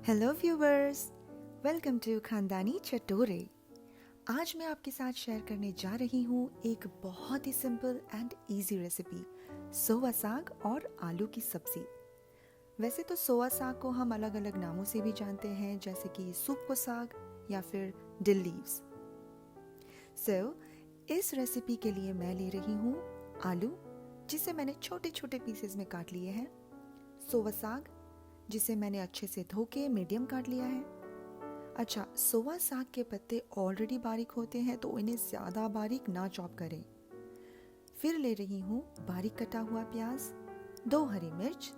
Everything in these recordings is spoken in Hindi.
हेलो व्यूवर्स, वेलकम टू खानदानी चटोरे। आज मैं आपके साथ शेयर करने जा रही हूँ एक बहुत ही सिंपल एंड इजी रेसिपी, सोया साग और आलू की सब्जी। वैसे तो सोया साग को हम अलग अलग नामों से भी जानते हैं, जैसे कि सूप साग या फिर डिल लीव्स। इस रेसिपी के लिए मैं ले रही हूँ आलू, जिसे मैंने छोटे छोटे पीसेस में काट लिए हैं, सोया साग जिसे मैंने अच्छे से धो के मीडियम काट लिया है। अच्छा, सोया साग के पत्ते ऑलरेडी बारीक होते हैं तो इन्हें ज़्यादा बारीक ना चॉप करें। फिर ले रही हूँ बारीक कटा हुआ प्याज, 2 हरी मिर्च,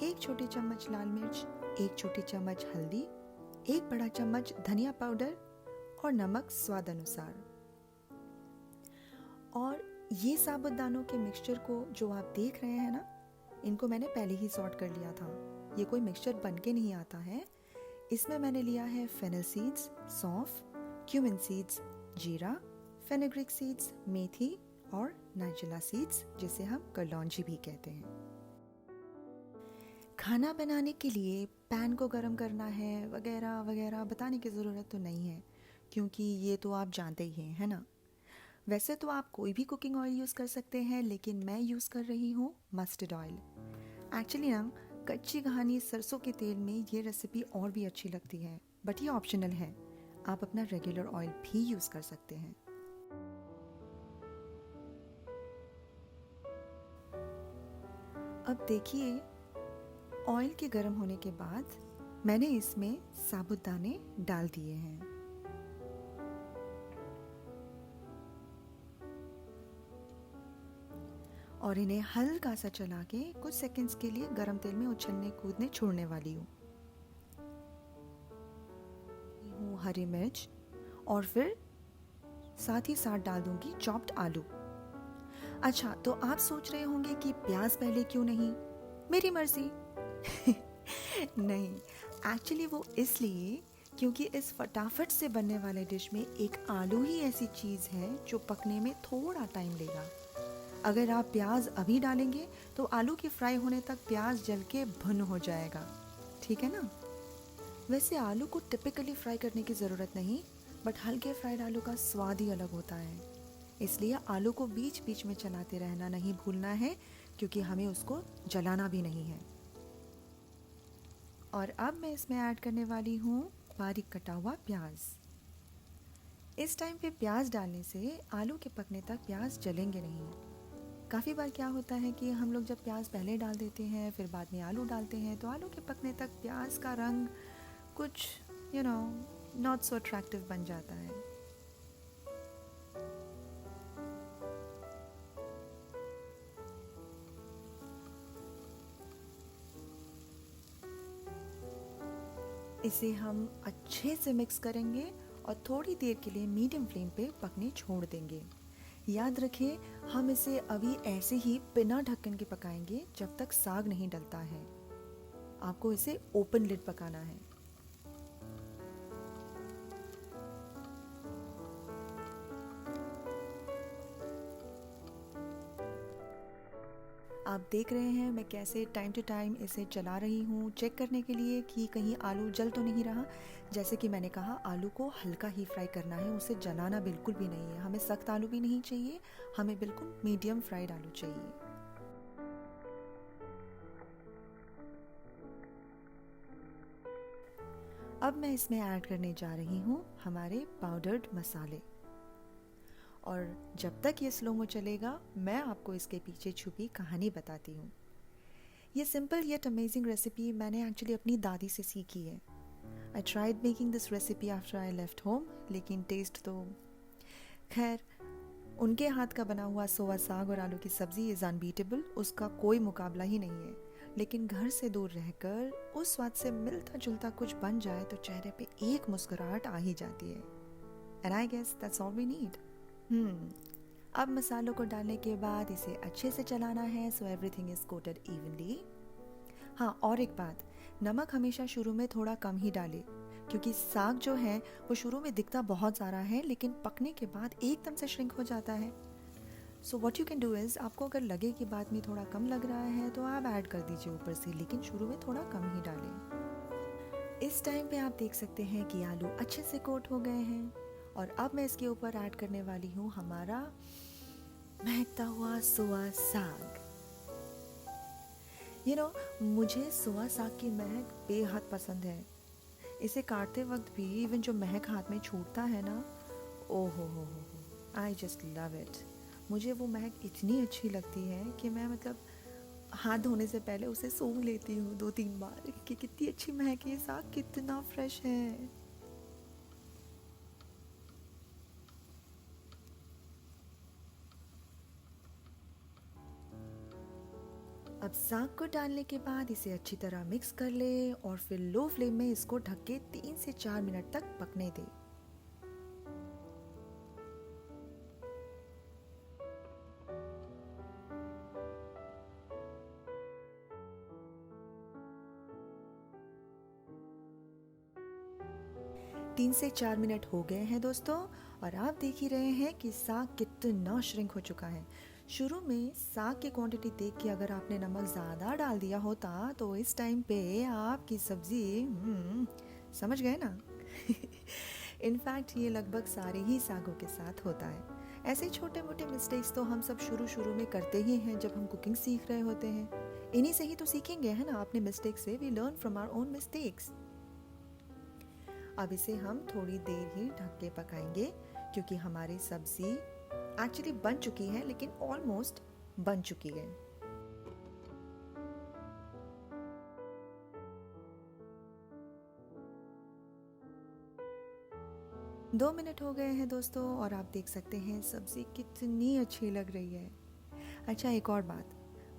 1 छोटी चम्मच लाल मिर्च, 1 छोटी चम्मच हल्दी, 1 बड़ा चम्मच धनिया पाउडर और नमक स्वाद अनुसार। और ये साबुत दानों के मिक्सचर को जो आप देख रहे हैं ना, इनको मैंने पहले ही सॉर्ट कर लिया था। ये कोई मिक्सचर बन के नहीं आता है। इसमें मैंने लिया है फेनल सीड्स, सौंफ, क्यूमिन सीड्स, जीरा, फेनेग्रिक सीड्स, मेथी और नाइजिला सीड्स, जिसे हम कलौंजी भी कहते हैं। खाना बनाने के लिए पैन को गर्म करना है वगैरह वगैरह बताने की ज़रूरत तो नहीं है, क्योंकि ये तो आप जानते ही हैं, है ना। वैसे तो आप कोई भी कुकिंग ऑयल यूज़ कर सकते हैं, लेकिन मैं यूज़ कर रही हूँ मस्टर्ड ऑयल। एक्चुअली ना, कच्ची घानी सरसों के तेल में ये रेसिपी और भी अच्छी लगती है, बट ये ऑप्शनल है। आप अपना रेगुलर ऑयल भी यूज़ कर सकते हैं। अब देखिए, ऑयल के गर्म होने के बाद मैंने इसमें साबुत दाने डाल दिए हैं। और इन्हें हल्का सा चला के कुछ सेकंड्स के लिए गरम तेल में उछलने कूदने छोड़ने वाली हूँ। हरी मिर्च और फिर साथ ही साथ डाल दूंगी चॉप्ड आलू। अच्छा, तो आप सोच रहे होंगे कि प्याज पहले क्यों नहीं? मेरी मर्जी। नहीं, एक्चुअली वो इसलिए क्योंकि इस फटाफट से बनने वाले डिश में एक आलू ही ऐसी चीज़ है जो पकने में थोड़ा टाइम लेगा। अगर आप प्याज अभी डालेंगे तो आलू के फ्राई होने तक प्याज जल के भुन हो जाएगा, ठीक है ना। वैसे आलू को टिपिकली फ्राई करने की ज़रूरत नहीं, बट हल्के फ्राइड आलू का स्वाद ही अलग होता है। इसलिए आलू को बीच बीच में चलाते रहना नहीं भूलना है, क्योंकि हमें उसको जलाना भी नहीं है। और अब मैं इसमें ऐड करने वाली हूँ बारीक कटा हुआ प्याज। इस टाइम पे प्याज डालने से आलू के पकने तक प्याज जलेंगे नहीं। काफ़ी बार क्या होता है कि हम लोग जब प्याज पहले डाल देते हैं फिर बाद में आलू डालते हैं, तो आलू के पकने तक प्याज का रंग कुछ नॉट सो अट्रैक्टिव बन जाता है। इसे हम अच्छे से मिक्स करेंगे और थोड़ी देर के लिए मीडियम फ्लेम पे पकने छोड़ देंगे। याद रखें, हम इसे अभी ऐसे ही बिना ढक्कन के पकाएंगे जब तक साग नहीं डलता है। आपको इसे ओपन लिड पकाना है। आप देख रहे हैं मैं कैसे टाइम टू टाइम इसे चला रही हूँ, चेक करने के लिए कि कहीं आलू जल तो नहीं रहा। जैसे कि मैंने कहा, आलू को हल्का ही फ्राई करना है, उसे जलाना बिल्कुल भी नहीं है। हमें सख्त आलू भी नहीं चाहिए, हमें बिल्कुल मीडियम फ्राइड आलू चाहिए। अब मैं इसमें ऐड करने जा रही हूँ हमारे पाउडर्ड मसाले। और जब तक ये स्लो मो चलेगा, मैं आपको इसके पीछे छुपी कहानी बताती हूँ। ये सिंपल येट अमेजिंग रेसिपी मैंने एक्चुअली अपनी दादी से सीखी है। I tried making this recipe after I left home, लेकिन टेस्ट तो खैर, उनके हाथ का बना हुआ सोया साग और आलू की सब्ज़ी इज़ अनबीटेबल, उसका कोई मुकाबला ही नहीं है। लेकिन घर से दूर रहकर उस स्वाद से मिलता जुलता कुछ बन जाए तो चेहरे पे एक मुस्कुराहट आ ही जाती है। And I guess that's all we need. अब मसालों को डालने के बाद इसे अच्छे से चलाना है, so everything is coated evenly. हाँ, और एक बात, नमक हमेशा शुरू में थोड़ा कम ही डालें, क्योंकि साग जो है वो शुरू में दिखता बहुत सारा है, लेकिन पकने के बाद एकदम से श्रिंक हो जाता है। So what you can do is, आपको अगर लगे कि बाद में थोड़ा कम लग रहा है तो आप ऐड कर दीजिए ऊपर से, लेकिन शुरू में थोड़ा कम ही डालें। इस टाइम पे आप देख सकते हैं कि आलू अच्छे से कोट हो गए हैं और अब मैं इसके ऊपर ऐड करने वाली हूँ हमारा महकता हुआ सोया साग। मुझे सोया साग की महक बेहद पसंद है। इसे काटते वक्त भी इवन जो महक हाथ में छूटता है ना, ओ हो, आई जस्ट लव इट। मुझे वो महक इतनी अच्छी लगती है कि मैं हाथ धोने से पहले उसे सूंघ लेती हूँ 2-3 बार कि कितनी अच्छी महक है, ये साग कितना फ्रेश है। अब साग को डालने के बाद इसे अच्छी तरह मिक्स कर ले और फिर लो फ्लेम में इसको ढक के 3 से 4 मिनट तक पकने दे। तीन से 4 मिनट हो गए हैं दोस्तों और आप देख ही रहे हैं कि साग कितना श्रिंक हो चुका है। शुरू में साग की क्वांटिटी देख के अगर आपने नमक ज़्यादा डाल दिया होता तो इस टाइम पे आपकी सब्ज़ी समझ गए ना। इनफैक्ट ये लगभग सारे ही सागों के साथ होता है। ऐसे छोटे मोटे मिस्टेक्स तो हम सब शुरू में करते ही हैं जब हम कुकिंग सीख रहे होते हैं। इन्हीं से ही तो सीखेंगे, है ना। अपने मिस्टेक से we learn from our own mistakes. अब इसे हम थोड़ी देर ही ढक के पकाएंगे क्योंकि हमारी सब्जी एक्चुअली बन चुकी है, लेकिन ऑलमोस्ट बन चुकी है। दो मिनट हो गए हैं दोस्तों और आप देख सकते हैं सब्जी कितनी अच्छी लग रही है। अच्छा, एक और बात,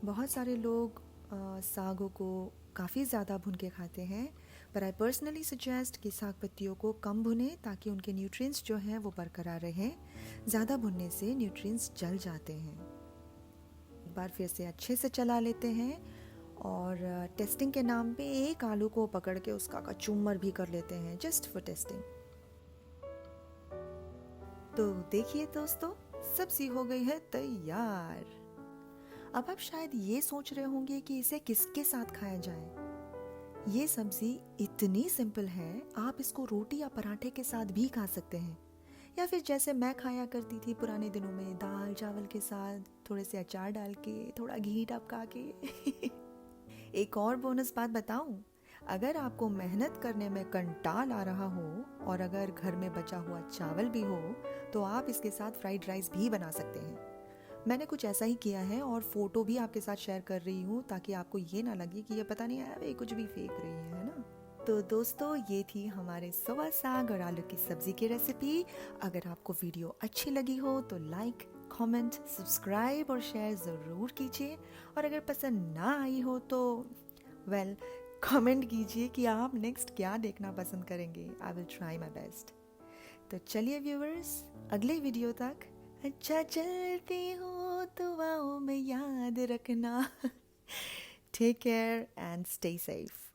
बहुत सारे लोग सागों को काफ़ी ज़्यादा भून के खाते हैं, पर आई पर्सनली सजेस्ट कि साग पत्तियों को कम भुने ताकि उनके न्यूट्रिएंट्स जो हैं वो बरकरार रहें। ज़्यादा भुनने से न्यूट्रिएंट्स जल जाते हैं। एक बार फिर से अच्छे से चला लेते हैं और टेस्टिंग के नाम पे एक आलू को पकड़ के उसका कचूमर भी कर लेते हैं, जस्ट फॉर टेस्टिंग। तो देखिए दोस्तों, सब्जी हो गई है तैयार। अब आप शायद ये सोच रहे होंगे कि इसे किसके साथ खाया जाए। ये सब्जी इतनी सिंपल है, आप इसको रोटी या पराठे के साथ भी खा सकते हैं, या फिर जैसे मैं खाया करती थी पुराने दिनों में, दाल चावल के साथ थोड़े से अचार डाल के, थोड़ा घी टपका के। एक और बोनस बात बताऊं, अगर आपको मेहनत करने में कंटाल आ रहा हो और अगर घर में बचा हुआ चावल भी हो तो आप इसके साथ फ्राइड राइस भी बना सकते हैं। मैंने कुछ ऐसा ही किया है और फोटो भी आपके साथ शेयर कर रही हूँ ताकि आपको ये ना लगे कि ये पता नहीं यार ये कुछ भी फेंक रही है ना। तो दोस्तों, ये थी हमारे सोया साग और आलू की सब्जी की रेसिपी। अगर आपको वीडियो अच्छी लगी हो तो लाइक, कमेंट, सब्सक्राइब और शेयर ज़रूर कीजिए। और अगर पसंद ना आई हो तो कमेंट कीजिए कि आप नेक्स्ट क्या देखना पसंद करेंगे। I will try my best. तो चलिए व्यूवर्स, अगले वीडियो तक अच्छा चलती हूँ, दुआओं में याद रखना। Take care and stay safe.